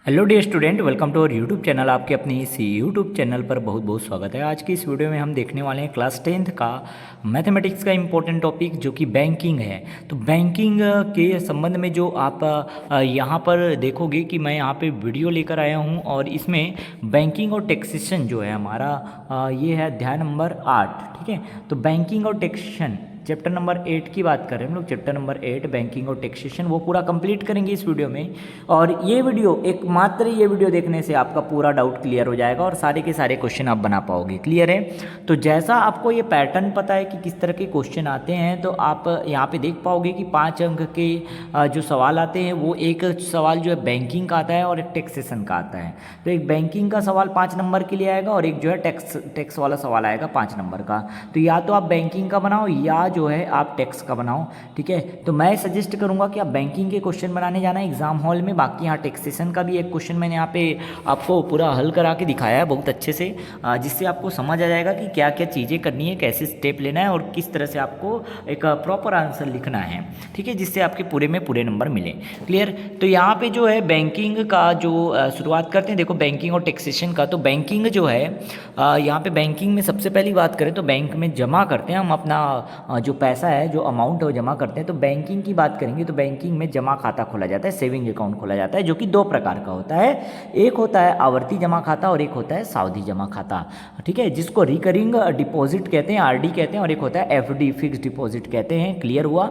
Hello dear student, welcome to our YouTube channel. आपके अपने इस यूट्यूब चैनल पर बहुत बहुत स्वागत है। आज की इस वीडियो में हम देखने वाले हैं क्लास 10th का मैथमेटिक्स का इम्पोर्टेंट टॉपिक जो कि बैंकिंग है। तो बैंकिंग के संबंध में जो आप यहाँ पर देखोगे कि मैं यहाँ पे वीडियो लेकर आया हूँ और इसमें बैंकिंग और टैक्सेशन जो है हमारा ये है अध्याय नंबर 8। ठीक है, तो बैंकिंग और टैक्सेशन चैप्टर नंबर 8 की बात कर रहे हैं हम लोग। चैप्टर नंबर 8 बैंकिंग और टैक्सेशन वो पूरा कंप्लीट करेंगे इस वीडियो में। और ये वीडियो एकमात्र ये वीडियो देखने से आपका पूरा डाउट क्लियर हो जाएगा और सारे के सारे क्वेश्चन आप बना पाओगे। क्लियर है? तो जैसा आपको ये पैटर्न पता है कि किस तरह के क्वेश्चन आते हैं, तो आप यहाँ पे देख पाओगे कि 5 अंक के जो सवाल आते हैं वो एक सवाल जो है बैंकिंग का आता है और एक टैक्सेशन का आता है। तो एक बैंकिंग का सवाल 5 नंबर के लिए आएगा और एक जो है टैक्स वाला सवाल आएगा 5 नंबर का। तो या तो आप बैंकिंग का बनाओ या जो है आप टैक्स का बनाओ। ठीक है, तो मैं सजेस्ट करूंगा कि आप बैंकिंग के क्वेश्चन बनाने जाना एग्जाम हॉल में। बाकी यहाँ टैक्सेशन का भी एक क्वेश्चन मैंने यहाँ पे आपको पूरा हल करा के दिखाया है बहुत अच्छे से, जिससे आपको समझ आ जाएगा कि क्या क्या चीज़ें करनी है, कैसे स्टेप लेना है और किस तरह से आपको एक प्रॉपर आंसर लिखना है। ठीक है, जिससे आपके पूरे में पूरे नंबर मिले। क्लियर? तो यहाँ पे जो है बैंकिंग का जो शुरुआत करते हैं, देखो बैंकिंग और टैक्सेशन का। तो बैंकिंग जो है यहाँ पे बैंकिंग में सबसे पहली बात करें तो बैंक में जमा करते हैं हम अपना जो पैसा है, जो अमाउंट है वो जमा करते हैं। तो बैंकिंग की बात करेंगे तो बैंकिंग में जमा खाता खोला जाता है, सेविंग अकाउंट खोला जाता है, जो कि 2 प्रकार का होता है। एक होता है आवर्ती जमा खाता और एक होता है सावधि जमा खाता। ठीक है, जिसको रिकरिंग डिपॉजिट कहते हैं, आरडी कहते हैं, और एक होता है एफडी फिक्स डिपॉजिट कहते हैं। क्लियर हुआ?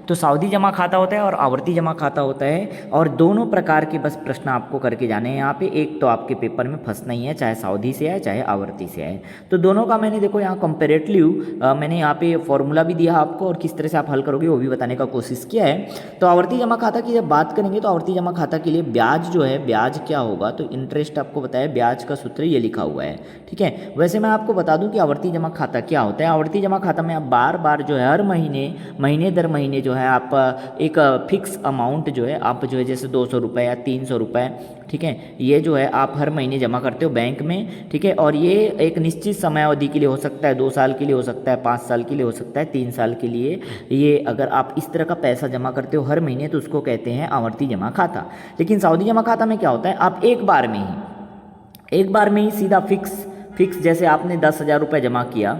तो सावधि जमा खाता होता है और आवर्ती जमा खाता होता है, और दोनों प्रकार के बस प्रश्न आपको करके जाने हैं यहाँ पे। एक तो आपके पेपर में फंसना ही है, चाहे सावधि से आए चाहे आवर्ती से आए। तो दोनों का मैंने देखो यहाँ कंपेरेटिव मैंने यहाँ पे फॉर्मूला भी दिया आपको और किस तरह से आप हल करोगे वो भी बताने का कोशिश किया है। तो आवर्ती जमा खाता की जब बात करेंगे तो आवर्ती जमा खाता के लिए ब्याज जो है, ब्याज क्या होगा, तो इंटरेस्ट आपको बताया, ब्याज का सूत्र ये लिखा हुआ है। ठीक है, वैसे मैं आपको बता दूं कि आवर्ती जमा खाता क्या होता है। आवर्ती जमा खाता में आप बार बार जो है हर महीने दर महीने जो है आप एक फिक्स अमाउंट जो है आप जो है जैसे 200 रुपये या 300 रुपये, ठीक है, ये जो है आप हर महीने जमा करते हो बैंक में। ठीक है, और ये एक निश्चित समय अवधि के लिए हो सकता है, 2 साल के लिए हो सकता है, 5 साल के लिए हो सकता है, 3 साल के लिए। ये अगर आप इस तरह का पैसा जमा करते हो हर महीने तो उसको कहते हैं आवर्ती जमा खाता। लेकिन सावधि जमा खाता में क्या होता है, आप एक बार में ही सीधा फिक्स जैसे आपने 10,000 रुपये जमा किया,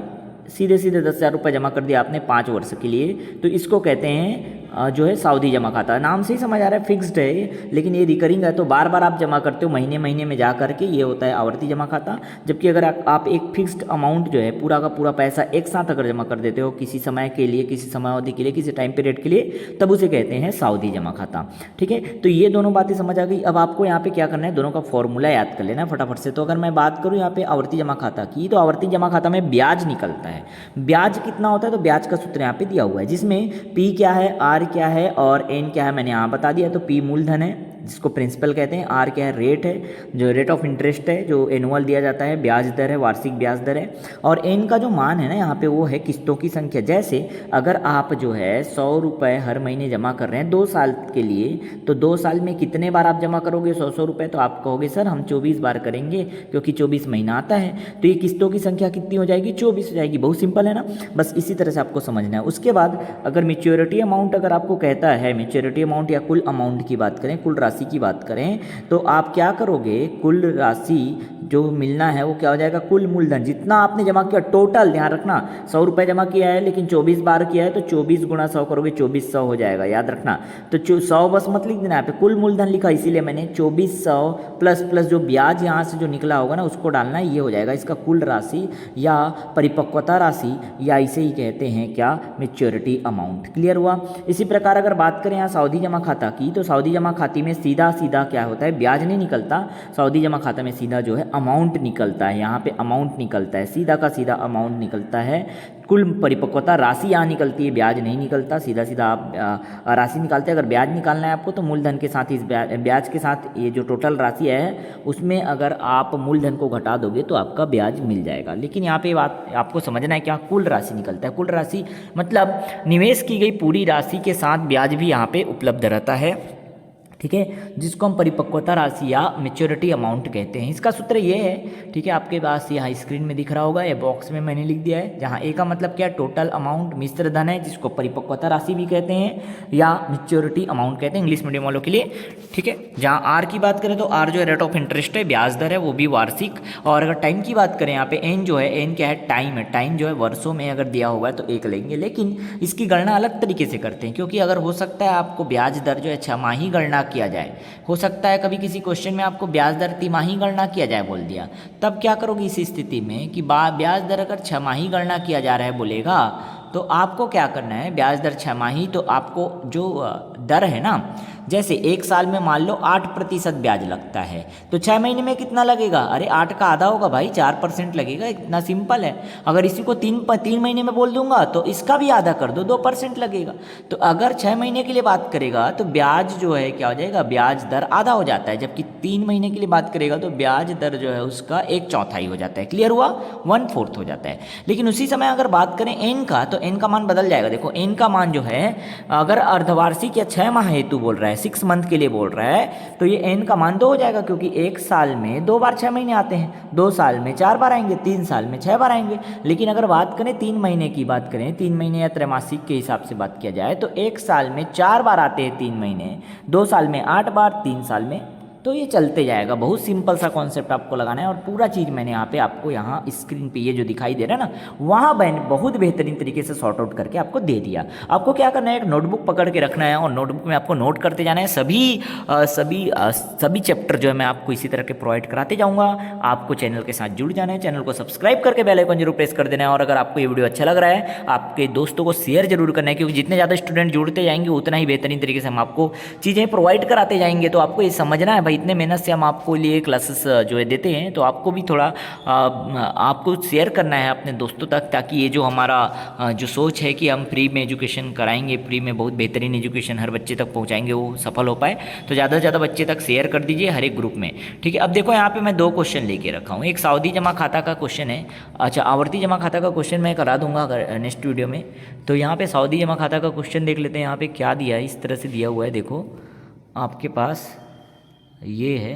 सीधे 10,000 रुपये जमा कर दिया आपने 5 वर्ष के लिए, तो इसको कहते हैं जो है सावधि जमा खाता। नाम से ही समझ आ रहा है फिक्स्ड है, लेकिन ये रिकरिंग है, तो बार बार आप जमा करते हो महीने महीने में जा करके, ये होता है आवर्ती जमा खाता। जबकि अगर आप एक फिक्स्ड अमाउंट जो है पूरा का पूरा पैसा एक साथ अगर जमा कर देते हो किसी समय के लिए, किसी समय अवधि के लिए, किसी टाइम पीरियड के लिए, तब उसे कहते हैं सावधि जमा खाता। ठीक है, तो ये दोनों बातें समझ आ गई। अब आपको यहाँ पे क्या करना है, दोनों का फॉर्मूला याद कर लेना है फटाफट से। तो अगर मैं बात करूँ यहाँ पे आवर्ती जमा खाता की, तो आवर्ती जमा खाता में ब्याज निकलता है। ब्याज कितना होता है, तो ब्याज का सूत्र यहाँ पे दिया हुआ है, जिसमें पी क्या है, आर क्या है और एन क्या है मैंने यहाँ बता दिया। तो पी मूलधन है जिसको प्रिंसिपल कहते हैं, आर क्या है, रेट है, जो रेट ऑफ इंटरेस्ट है जो एनुअल दिया जाता है, ब्याज दर है, वार्षिक ब्याज दर है, और एन का जो मान है ना यहाँ पे वो है किस्तों की संख्या। जैसे अगर आप जो है 100 रुपये हर महीने जमा कर रहे हैं 2 साल के लिए, तो 2 साल में कितने बार आप जमा करोगे 100 रुपये, तो आप कहोगे सर हम 24 बार करेंगे क्योंकि 24 महीना आता है। तो ये किस्तों की संख्या कितनी हो जाएगी, 24 हो जाएगी। बहुत सिंपल है ना, बस इसी तरह से आपको समझना है। उसके बाद अगर मैच्योरिटी अमाउंट अगर आपको कहता है, मैच्योरिटी अमाउंट या कुल अमाउंट की बात करें, कुल राशि की बात करें, तो आप क्या करोगे, कुल राशि जो मिलना है वो क्या हो जाएगा, कुल मूलधन जितना आपने जमा किया टोटल। ध्यान रखना 100 रुपये जमा किया है लेकिन 24 बार किया है, तो 24 गुणा 100 करोगे 2400 हो जाएगा, याद रखना। तो 100 बस मत लिख देना, यहाँ पे कुल मूलधन लिखा इसीलिए मैंने 2400 प्लस जो ब्याज यहाँ से जो निकला होगा ना उसको डालना है, ये हो जाएगा इसका कुल राशि या परिपक्वता राशि, या इसे ही कहते हैं क्या, मैच्योरिटी अमाउंट। क्लियर हुआ? इसी प्रकार अगर बात करें यहाँ सावधि जमा खाता की, तो सावधि जमा खाते में सीधा क्या होता है, ब्याज नहीं निकलता। सावधि जमा खाता में सीधा जो है अमाउंट निकलता है, यहाँ पे अमाउंट निकलता है, सीधा का सीधा अमाउंट निकलता है। कुल परिपक्वता राशि यहाँ निकलती है, ब्याज नहीं निकलता, सीधा आप राशि निकालते हैं। अगर ब्याज निकालना है आपको तो मूलधन के साथ, इस ब्याज के साथ ये जो टोटल राशि है उसमें अगर आप मूलधन को घटा दोगे तो आपका ब्याज मिल जाएगा। लेकिन यहाँ पे बात आपको समझना है क्या, कुल राशि निकलता है। कुल राशि मतलब निवेश की गई पूरी राशि के साथ ब्याज भी यहाँ पे उपलब्ध रहता है। ठीक है, जिसको हम परिपक्वता राशि या मैच्योरिटी अमाउंट कहते हैं। इसका सूत्र ये है, ठीक है, आपके पास यहाँ स्क्रीन में दिख रहा होगा, ये बॉक्स में मैंने लिख दिया है, जहाँ ए का मतलब क्या, टोटल अमाउंट मिश्र धन है, जिसको परिपक्वता राशि भी कहते हैं या मैच्योरिटी अमाउंट कहते हैं इंग्लिश मीडियम वालों के लिए। ठीक है, जहाँ आर की बात करें तो आर जो है रेट ऑफ इंटरेस्ट है, ब्याज दर है, वो भी वार्षिक। और अगर टाइम की बात करें यहाँ पे एन जो है, एन क्या है, टाइम है, टाइम जो है वर्षों में अगर दिया होगा तो एक लेंगे, लेकिन इसकी गणना अलग तरीके से करते हैं, क्योंकि अगर हो सकता है आपको ब्याज दर जो है छमाही गणना किया जाए, हो सकता है कभी किसी क्वेश्चन में आपको ब्याज दर तिमाही गणना किया जाए बोल दिया, तब क्या करोगे इस स्थिति में कि ब्याज दर अगर छमाही गणना किया जा रहा है बोलेगा, तो आपको क्या करना है, ब्याज दर छमाही, तो आपको जो दर है ना, जैसे एक साल में मान लो 8% ब्याज लगता है, तो 6 महीने में कितना लगेगा, अरे 8 का आधा होगा भाई, 4% लगेगा, इतना सिंपल है। अगर इसी को 3 महीने में बोल दूंगा तो इसका भी आधा कर दो, 2% लगेगा। तो अगर 6 महीने के लिए बात करेगा तो ब्याज जो है क्या हो जाएगा, ब्याज दर आधा हो जाता है, जबकि 3 महीने के लिए बात करेगा तो ब्याज दर जो है उसका 1/4 हो जाता है। क्लियर हुआ, 1/4 हो जाता है। लेकिन उसी समय अगर बात करें एन का, तो एन का मान बदल जाएगा। देखो एन का मान जो है, अगर अर्धवार्षिक या 6 माह हेतु बोल रहा है, 6 मंथ के लिए बोल रहा है, तो ये एन का मान 2 हो जाएगा, क्योंकि एक साल में 2 बार 6 महीने आते हैं, 2 साल में 4 बार आएंगे, 3 साल में 6 बार आएंगे। लेकिन अगर बात करें 3 महीने की बात करें, 3 महीने या त्रैमासिक के हिसाब से बात किया जाए, तो एक साल में 4 बार आते हैं 3 महीने, 2 साल में 8 बार, 3 साल में, तो ये चलते जाएगा। बहुत सिंपल सा कॉन्सेप्ट आपको लगाना है, और पूरा चीज़ मैंने यहाँ पे आपको यहाँ स्क्रीन पे ये जो दिखाई दे रहा है ना, वहाँ मैंने बहुत बेहतरीन तरीके से सॉर्ट आउट करके आपको दे दिया। आपको क्या करना है, एक नोटबुक पकड़ के रखना है, और नोटबुक में आपको नोट करते जाना है। सभी चैप्टर जो है मैं आपको इसी तरह के प्रोवाइड कराते जाऊँगा। आपको चैनल के साथ जुड़ जाना है, चैनल को सब्सक्राइब करके बेल आइकन जरूर प्रेस कर देना है। और अगर आपको ये वीडियो अच्छा लग रहा है, आपके दोस्तों को शेयर जरूर करना है, क्योंकि जितने ज़्यादा स्टूडेंट जुड़ते जाएंगे उतना ही बेहतरीन तरीके से हम आपको चीज़ें प्रोवाइड कराते जाएंगे। तो आपको ये समझना है भाई, इतने मेहनत से हम आपको लिए क्लासेस जो है देते हैं, तो आपको भी थोड़ा आपको शेयर करना है अपने दोस्तों तक, ताकि ये जो हमारा जो सोच है कि हम फ्री में एजुकेशन कराएंगे, फ्री में बहुत बेहतरीन एजुकेशन हर बच्चे तक पहुंचाएंगे, वो सफल हो पाए। तो ज़्यादा से ज़्यादा बच्चे तक शेयर कर दीजिए हर एक ग्रुप में। ठीक है, अब देखो यहाँ पे मैं 2 क्वेश्चन लेके रखा हूँ। एक सावधि जमा खाता का क्वेश्चन है, अच्छा आवर्ती जमा खाता का क्वेश्चन मैं करा दूंगा नेक्स्ट वीडियो में। तो यहाँ पे सावधि जमा खाता का क्वेश्चन देख लेते हैं। यहाँ पे क्या दिया है, इस तरह से दिया हुआ है, देखो आपके पास ये है।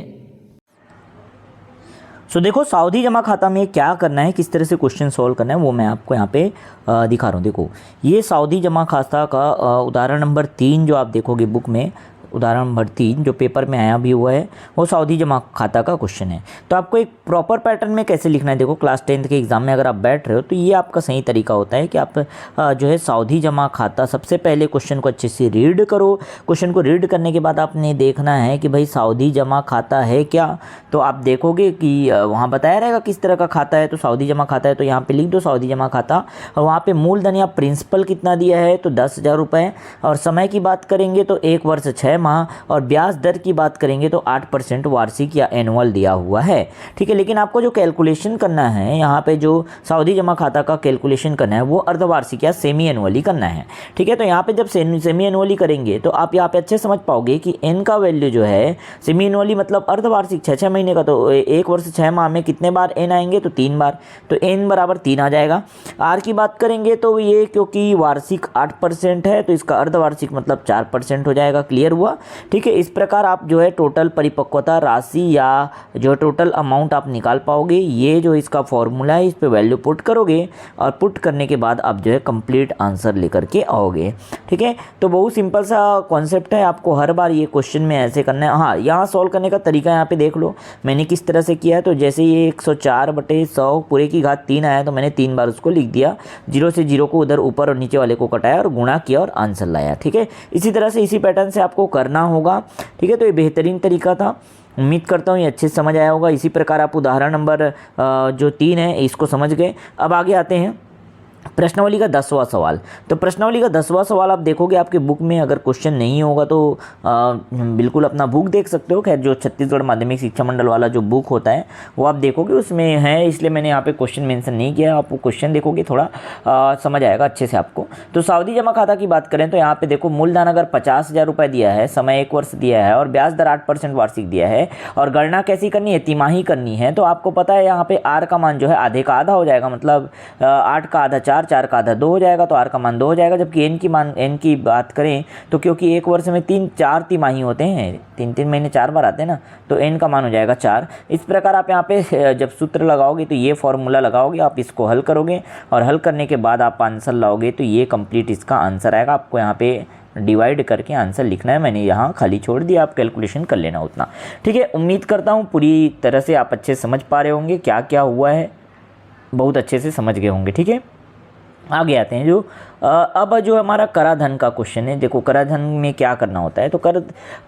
देखो सावधि जमा खाता में क्या करना है, किस तरह से क्वेश्चन सॉल्व करना है, वो मैं आपको यहाँ पे दिखा रहा हूँ। देखो ये सावधि जमा खाता का उदाहरण नंबर 3 जो आप देखोगे बुक में, उदाहरण नंबर 3 जो पेपर में आया भी हुआ है, वो सावधि जमा खाता का क्वेश्चन है। तो आपको एक प्रॉपर पैटर्न में कैसे लिखना है, देखो क्लास 10th के एग्जाम में अगर आप बैठ रहे हो तो ये आपका सही तरीका होता है कि आप जो है सावधि जमा खाता, सबसे पहले क्वेश्चन को अच्छे से रीड करो। क्वेश्चन को रीड करने के बाद आपने देखना है कि भाई सावधि जमा खाता है क्या, तो आप देखोगे कि वहाँ बताया रहेगा किस तरह का खाता है। तो सावधि जमा खाता है तो यहाँ पे लिख दो सावधि जमा खाता, और वहाँ पे मूलधन या प्रिंसिपल कितना दिया है, तो 10,000 रुपये। और समय की बात करेंगे तो 1 वर्ष 6 माह, और ब्याज दर की बात करेंगे तो 8% वार्षिक या एनुअल दिया हुआ है। ठीक है, लेकिन आपको जो कैलकुलेशन करना है यहाँ पे, जो सावधि जमा खाता का कैलकुलेशन करना है, वो अर्धवार्षिक या सेमी एनुअली करना है। ठीक है, तो यहाँ पे जब सेमी एनुअली करेंगे तो आप यहाँ पे अच्छे समझ पाओगे कि एन का वैल्यू जो है, सेमी एनुअली मतलब अर्धवार्षिक 6 महीने का, तो 1 वर्ष 6 माह में कितने बार एन आएंगे, तो 3 बार, तो एन बराबर 3 आ जाएगा। आर की बात करेंगे तो ये क्योंकि वार्षिक 8% है, तो इसका अर्धवार्षिक मतलब 4% हो जाएगा। क्लियर हुआ। ठीक है, इस प्रकार आप जो है टोटल परिपक्वता राशि या जो टोटल अमाउंट आप निकाल पाओगे। ये जो इसका फॉर्मूला है, इस पे वैल्यू पुट करोगे, और पुट करने के बाद आप जो है कंप्लीट आंसर लेकर के आओगे। ठीक है, तो बहुत सिंपल सा कॉन्सेप्ट है, आपको हर बार ये क्वेश्चन में ऐसे करना है। हाँ, यहाँ सॉल्व करने का तरीका यहाँ पे देख लो मैंने किस तरह से किया है। तो जैसे ये 104/100 पूरे की घात 3 आया, तो मैंने 3 बार उसको लिख दिया, 0 से 0 को उधर ऊपर और नीचे वाले को कटाया और गुणा किया और आंसर लाया। ठीक है, इसी तरह से इसी पैटर्न से आपको करना होगा। ठीक है, तो ये बेहतरीन तरीका था, उम्मीद करता हूँ ये अच्छे से समझ आया होगा। इसी प्रकार आप उदाहरण नंबर जो 3 है इसको समझ गए। अब आगे आते हैं प्रश्नावली का 10वां सवाल। तो प्रश्नावली का 10वां सवाल आप देखोगे आपके बुक में, अगर क्वेश्चन नहीं होगा तो बिल्कुल अपना बुक देख सकते हो। खैर जो छत्तीसगढ़ माध्यमिक शिक्षा मंडल वाला जो बुक होता है वो आप देखोगे, उसमें है, इसलिए मैंने यहाँ पे क्वेश्चन मेंशन नहीं किया। आप क्वेश्चन देखोगे थोड़ा समझ आएगा अच्छे से आपको। तो सावधि जमा खाता की बात करें तो यहाँ पे देखो मूलधन अगर 50,000 रुपये दिया है, समय 1 वर्ष दिया है, और ब्याज दर 8% वार्षिक दिया है, और गणना कैसी करनी है, तिमाही करनी है। तो आपको पता है यहाँ पे आर का मान जो है आधे का आधा हो जाएगा, मतलब 8 का आधा 4, 4 का आधा 2 हो जाएगा, तो r का मान 2 हो जाएगा। जबकि n की बात करें तो क्योंकि एक वर्ष में 4 तिमाही होते हैं, 3 महीने 4 बार आते हैं ना, तो n का मान हो जाएगा 4। इस प्रकार आप यहाँ पे जब सूत्र लगाओगे तो ये फॉर्मूला लगाओगे, आप इसको हल करोगे और हल करने के बाद आप आंसर लाओगे तो ये कंप्लीट इसका आंसर आएगा। आपको यहाँ पे डिवाइड करके आंसर लिखना है, मैंने यहाँ खाली छोड़ दिया, आप कैलकुलेशन कर लेना उतना। ठीक है, उम्मीद करता हूँ पूरी तरह से आप अच्छे से समझ पा रहे होंगे क्या क्या हुआ है, बहुत अच्छे से समझ गए होंगे। ठीक है, आगे आते हैं जो अब जो हमारा कराधान का क्वेश्चन है। देखो कराधान में क्या करना होता है, तो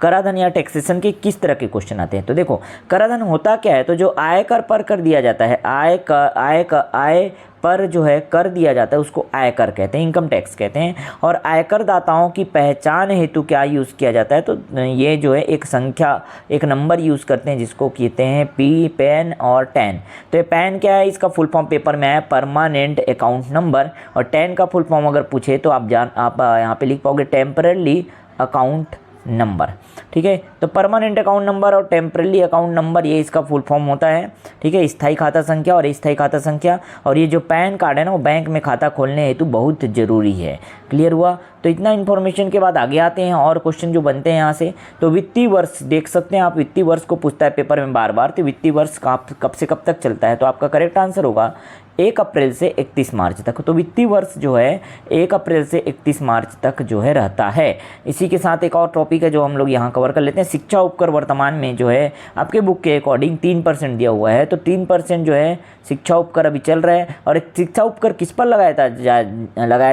कराधान या टैक्सेशन के किस तरह के क्वेश्चन आते हैं। तो देखो कराधान होता क्या है, तो जो आयकर पर कर दिया जाता है, आय पर जो है कर दिया जाता है उसको आयकर कहते हैं, इनकम टैक्स कहते हैं। और आयकर दाताओं की पहचान हेतु क्या यूज़ किया जाता है, तो ये जो है एक संख्या, एक नंबर यूज़ करते हैं जिसको कहते हैं पैन और टैन। तो ये पैन क्या है, इसका फुल फॉर्म पेपर में है परमानेंट अकाउंट नंबर, और टैन का फुल फॉर्म अगर पूछे तो आप यहाँ पे लिख पाओगे टेम्पररी अकाउंट नंबर। ठीक है, तो परमानेंट अकाउंट नंबर और टेम्पररी अकाउंट नंबर ये इसका फुल फॉर्म होता है। ठीक है, स्थायी खाता संख्या और अस्थायी खाता संख्या। और ये जो पैन कार्ड है ना, वो बैंक में खाता खोलने हेतु बहुत ज़रूरी है। क्लियर हुआ। तो इतना इन्फॉर्मेशन के बाद आगे आते हैं और क्वेश्चन जो बनते हैं यहाँ से। तो वित्तीय वर्ष देख सकते हैं आप, वित्तीय वर्ष को पूछता है पेपर में बार बार। तो वित्तीय वर्ष कब से कब तक चलता है, तो आपका करेक्ट आंसर होगा 1 अप्रैल से 31 मार्च तक। तो वित्तीय वर्ष जो है 1 अप्रैल से 31 मार्च तक जो है रहता है। इसी के साथ एक और टॉपिक है जो हम लोग यहाँ कवर कर लेते हैं। शिक्षा उपकर वर्तमान में जो है आपके बुक के अकॉर्डिंग 3% दिया हुआ है, तो 3% जो है शिक्षा उपकर अभी चल रहा है। और शिक्षा उपकर किस पर लगाया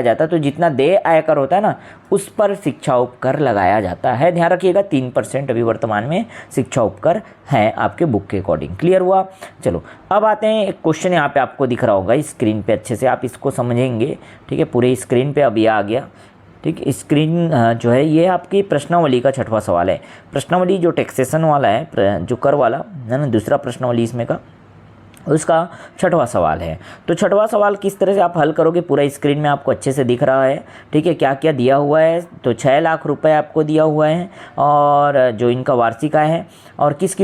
जाता है, तो जितना देय आयकर होता है ना उस पर शिक्षा उपकर लगाया जाता है। ध्यान रखिएगा 3% अभी वर्तमान में शिक्षा उपकर है आपके बुक के अकॉर्डिंग। क्लियर हुआ। चलो अब आते हैं, एक क्वेश्चन यहाँ पे आपको दिख रहा होगा स्क्रीन पे, अच्छे से आप इसको समझेंगे। ठीक है, पूरे स्क्रीन पे अब ये आ गया। ठीक, स्क्रीन जो है ये आपकी प्रश्नावली का 6वां सवाल है। प्रश्नावली जो टैक्सेशन वाला है, जो कर वाला है ना, दूसरा प्रश्नावली इसमें का, उसका 6वां सवाल है। तो 6वां सवाल किस तरह से आप हल करोगे, पूरा स्क्रीन में आपको अच्छे से दिख रहा है। ठीक है, क्या क्या दिया हुआ है, तो 6 लाख रुपए आपको दिया हुआ है, और जो इनका वार्षिक आय है, और किस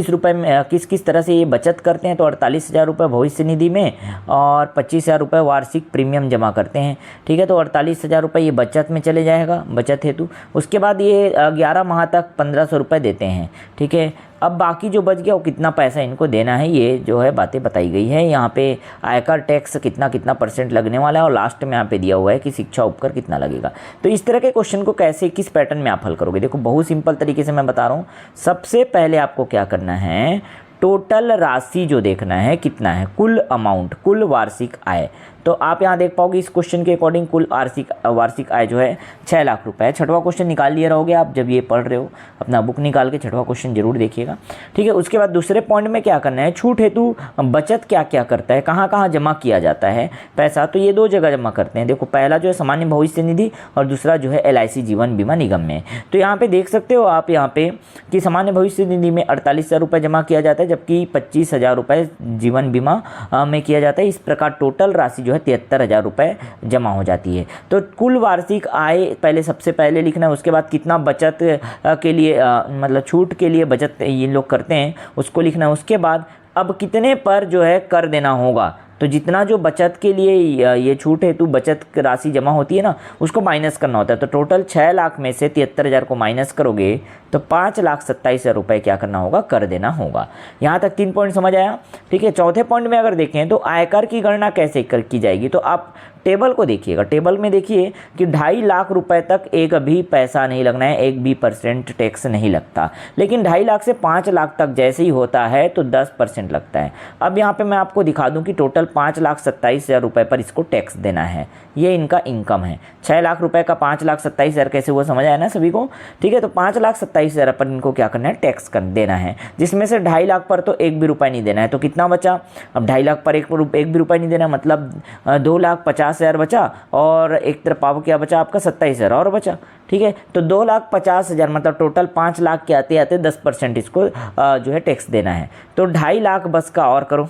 किस तरह से ये बचत करते हैं। तो 48,000 रुपये भविष्य निधि में और 25,000 रुपये वार्षिक प्रीमियम जमा करते हैं। ठीक है, तो 48,000 रुपये ये बचत में चले जाएगा, बचत हेतु। उसके बाद ये 11 माह तक 1,500 रुपये देते हैं। ठीक है, अब बाकी जो बच गया वो कितना पैसा इनको देना है, ये जो है बातें बताई गई है। यहाँ पे आयकर टैक्स कितना % लगने वाला है, और लास्ट में यहाँ पे दिया हुआ है कि शिक्षा उपकर कितना लगेगा। तो इस तरह के क्वेश्चन को कैसे, किस पैटर्न में आप हल करोगे, देखो बहुत सिंपल तरीके से मैं बता रहा हूँ। सबसे पहले आपको क्या करना है, टोटल राशि जो देखना है कितना है, कुल अमाउंट, कुल वार्षिक आय। तो आप यहाँ देख पाओगे इस क्वेश्चन के अकॉर्डिंग कुल वार्षिक आय जो है 6 लाख रुपए है। 6वां क्वेश्चन निकाल लिए रहोगे आप जब ये पढ़ रहे हो, अपना बुक निकाल के 6वां क्वेश्चन जरूर देखिएगा। ठीक है, उसके बाद दूसरे पॉइंट में क्या करना है, छूट हेतु बचत क्या क्या करता है, कहाँ कहाँ जमा किया जाता है पैसा। तो ये 2 जगह जमा करते हैं। देखो पहला जो है सामान्य भविष्य निधि, और दूसरा जो है LIC जीवन बीमा निगम में। तो यहाँ पे देख सकते हो आप यहाँ पे कि सामान्य भविष्य निधि में 48,000 रुपये जमा किया जाता है, जबकि 25,000 रुपये जीवन बीमा में किया जाता है। इस प्रकार टोटल राशि जो है 73,000 रुपये जमा हो जाती है। तो कुल वार्षिक आय पहले सबसे पहले लिखना है, उसके बाद कितना बचत के लिए मतलब छूट के लिए बचत ये लोग करते हैं उसको लिखना है। उसके बाद अब कितने पर जो है कर देना होगा, तो जितना जो बचत के लिए ये छूट हेतु बचत राशि जमा होती है ना उसको माइनस करना होता है। तो टोटल 6 लाख में से 73,000 को माइनस करोगे तो 5,27,000 रुपये क्या करना होगा, कर देना होगा। यहाँ तक 3 पॉइंट समझ आया। ठीक है, चौथे पॉइंट में अगर देखें तो आयकर की गणना कैसे की जाएगी, तो आप टेबल को देखिएगा। टेबल में देखिए कि 2.5 लाख रुपए तक एक भी पैसा नहीं लगना है, 1 भी % टैक्स नहीं लगता। लेकिन 2.5 लाख से 5 लाख तक जैसे ही होता है तो 10% लगता है। अब यहाँ पे मैं आपको दिखा दूं कि टोटल 5,27,000 रुपये पर इसको टैक्स देना है। ये इनका इनकम है। 6 लाख रुपए का 5,27,000 कैसे हुआ समझ आया ना सभी को। ठीक है, तो 5,27,000 पर इनको क्या करना है, टैक्स कर देना है, जिसमें से 2.5 लाख पर तो 1 भी रुपये नहीं देना है। तो कितना बचा, अब 2.5 लाख पर 1 भी रुपये नहीं देना, मतलब 2,50,000 बचा, और एक तरफ पाव क्या बचा आपका 27,000 और बचा। ठीक है, तो 2,50,000 मतलब टोटल 5 लाख के आते आते 10% इसको जो है टैक्स देना है। तो 2.5 लाख बस का और करो,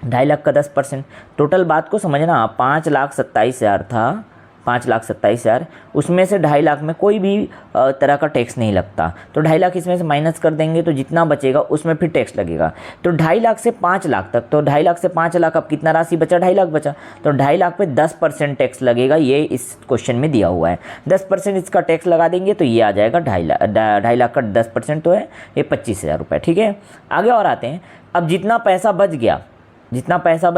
2.5 लाख का 10%। टोटल बात को समझना, 5,27,000 था, 5,27,000, उसमें से 2.5 लाख में कोई भी तरह का टैक्स नहीं लगता। तो 2.5 लाख इसमें से माइनस कर देंगे तो जितना बचेगा उसमें फिर टैक्स लगेगा। तो 2.5 लाख से 5 लाख तक, तो 2.5 लाख से 5 लाख, अब कितना राशि बचा? 2.5 लाख बचा। तो 2.5 लाख पे 10% टैक्स लगेगा, ये इस क्वेश्चन में दिया हुआ है। 10% इसका टैक्स लगा देंगे तो ये आ जाएगा 2.5 लाख का 10% तो है ये 25,000 रुपये। ठीक है, आगे और आते हैं। अब जितना पैसा बच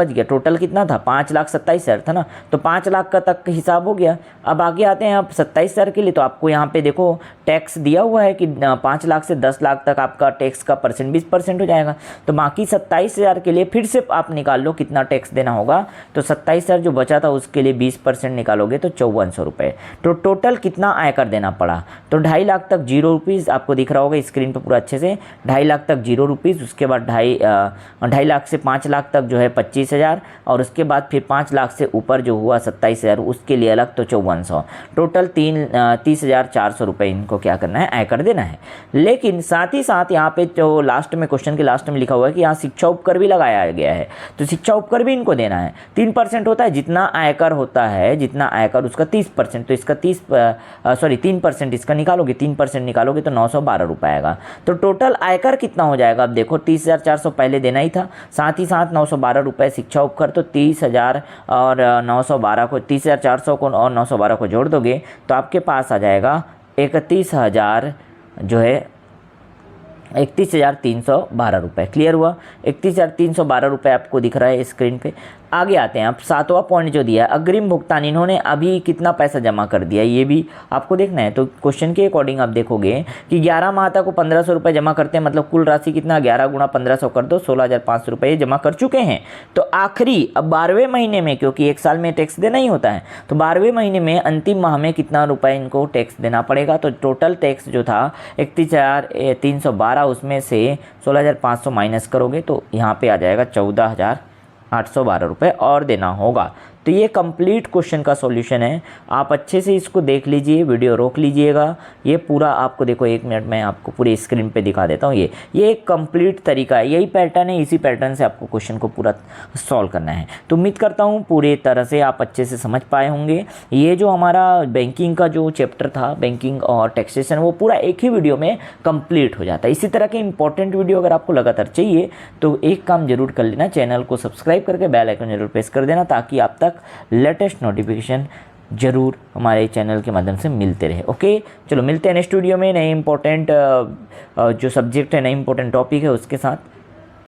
गया, टोटल कितना था? 5,27,000 था ना, तो 5 लाख का तक हिसाब हो गया। अब आगे आते हैं आप 27,000 के लिए, तो आपको यहाँ पे देखो टैक्स दिया हुआ है कि 5 लाख से 10 लाख तक आपका टैक्स का परसेंट 20% हो जाएगा। तो बाकी 27,000 के लिए फिर से आप निकाल लो कितना टैक्स देना होगा। तो 27,000 जो बचा था उसके लिए 20% निकालोगे तो 5400 रुपये। तो टोटल कितना आयकर देना पड़ा? तो 2.5 लाख तक 0 रुपीज़, आपको दिख रहा होगा स्क्रीन पर पूरा अच्छे से। 2.5 लाख तक 0 रुपीज़, उसके बाद 2.5 लाख से 5 लाख तक जो है 25,000, और उसके बाद फिर 5 लाख से ऊपर जो हुआ 27,000 उसके लिए अलग तो 5400। टोटल 30,400 रुपये इनको क्या करना है? आयकर देना है। लेकिन साथ ही साथ यहाँ पे जो लास्ट में क्वेश्चन के लास्ट में लिखा हुआ है कि यहाँ शिक्षा उपकर भी लगाया गया है, तो शिक्षा उपकर भी इनको देना है। 3% होता है जितना आयकर होता है, जितना आयकर उसका 30%, तो इसका 3% इसका निकालोगे, 3% निकालोगे तो 912 रुपये आएगा। तो टोटल आयकर कितना हो जाएगा? अब देखो 30,400 पहले देना ही था, साथ ही साथ 912 रुपये शिक्षा उपकर, तो 30,000 और 912 को, 30,400 को और 912 को जोड़ दोगे तो आपके पास आ जाएगा 31,000 जो है 31,312 रुपये। क्लियर हुआ? 31,312 रुपये आपको दिख रहा है स्क्रीन पे। आगे आते हैं, अब 7वां पॉइंट जो दिया है, अग्रिम भुगतान, इन्होंने अभी कितना पैसा जमा कर दिया ये भी आपको देखना है। तो क्वेश्चन के अकॉर्डिंग आप देखोगे कि 11 माह तक को 1,500 रुपये जमा करते हैं, मतलब कुल राशि कितना? 11 गुणा 1,500 कर दो, 16,500 रुपये जमा कर चुके हैं। तो आखिरी अब 12वें महीने में, क्योंकि एक साल में टैक्स देना ही होता है, तो 12वें महीने में अंतिम माह में कितना रुपये इनको टैक्स देना पड़ेगा? तो टोटल टैक्स जो था 31,312, उसमें से 16,500 माइनस करोगे तो यहाँ पे आ जाएगा 14,812 रुपये और देना होगा। तो ये कंप्लीट क्वेश्चन का सॉल्यूशन है। आप अच्छे से इसको देख लीजिए, वीडियो रोक लीजिएगा। ये पूरा आपको देखो, 1 मिनट में आपको पूरी स्क्रीन पे दिखा देता हूँ। ये एक कंप्लीट तरीका है, यही पैटर्न है, इसी पैटर्न से आपको क्वेश्चन को पूरा सॉल्व करना है। तो उम्मीद करता हूँ पूरी तरह से आप अच्छे से समझ पाए होंगे। ये जो हमारा बैंकिंग का जो चैप्टर था, बैंकिंग और टैक्सेशन, वो पूरा एक ही वीडियो में कंप्लीट हो जाता है। इसी तरह के इंपॉर्टेंट वीडियो अगर आपको लगातार चाहिए तो एक काम जरूर कर लेना, चैनल को सब्सक्राइब करके बेल आइकन जरूर प्रेस कर देना, ताकि आप तक लेटेस्ट नोटिफिकेशन जरूर हमारे चैनल के माध्यम से मिलते रहे। ओके, चलो मिलते हैं नेक्स्ट वीडियो में नए इंपॉर्टेंट जो सब्जेक्ट है, नए इंपॉर्टेंट टॉपिक है उसके साथ।